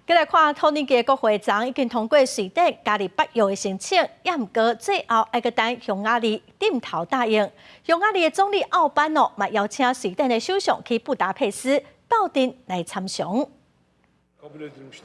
再来看托尼基国会长已经通过瑞典加入北约的申请，也毋过最后还个等匈牙利点头答应。匈牙利的总理奥班嘛邀请瑞典的首相去布达佩斯斗阵来参详。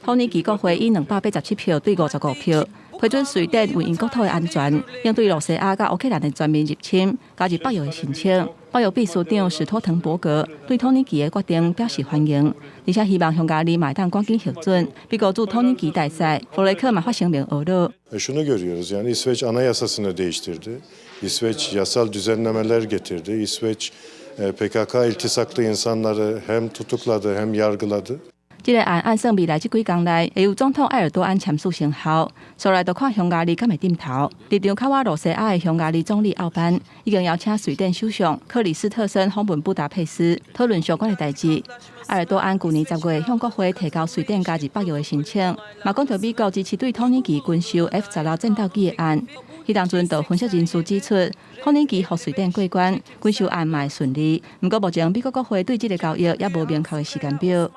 托尼基国会以287票对55票批准瑞典为因国土的安全，应对罗西亚甲乌克兰的全面入侵，加入北约的申请。北约秘书长史托滕伯格对托尼基的决定表示欢迎，而且希望匈牙利嘛当赶紧核准。美国驻托尼基大使弗雷克嘛发声明俄罗。Şunu görüyoruz yani İsveç anayasasını değiştirdi. İsveç yasal düzenlemeler getirdi. İsveç PKK iltisaklı insanları hem tutukladı hem yargıladı. 这个案算未来这几天内会由总统埃尔多安签署生效，所来就看匈牙利敢会点头。立场靠我罗西亚的匈牙利总理奥班已经邀请瑞典首相克里斯特森访问布达佩斯，讨论相关的代志。埃尔多安去年10月向国会提交瑞典加入北约的申请，嘛讲到美国支持对托尼基军售 F-16战斗机的案。迄当阵，就分析人士指出，托尼基和瑞典过关，军售案嘛会顺利。不过目前美国国会对这个交易也无明确的时间表。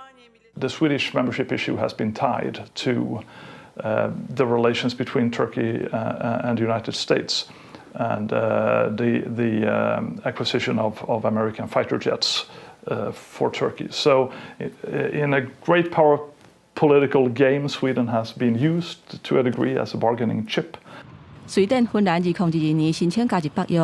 The Swedish membership issue has been tied to the relations between Turkey and the United States, and the acquisition of American fighter jets for Turkey. So, in a great power political game, Sweden has been used to a degree as a bargaining chip. 瑞典、芬兰2022年申请加入北约，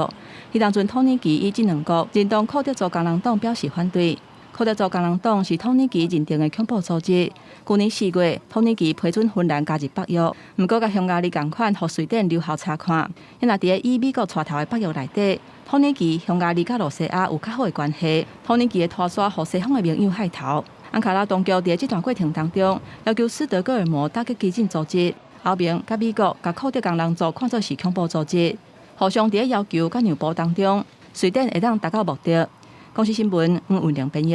迄当阵托尼基以这两国认同库德族工人党表示反对。 库德族工人党是托尼基认定的恐怖组织。去年4月，托尼基批准芬兰加入北约，不过甲匈牙利同款，互瑞典留校查看。因为伫以美国带头的北约内底，托尼基、匈牙利甲罗西亚有较好的关系。托尼基的拖沙，互西方的盟友害头。安卡拉当局伫这段过程当中，要求斯德哥尔摩打击激进组织，欧盟甲美国甲库德工人族看作是恐怖组织，互相伫要求甲让步当中，瑞典会当达到目的。公司新闻黄文良编译。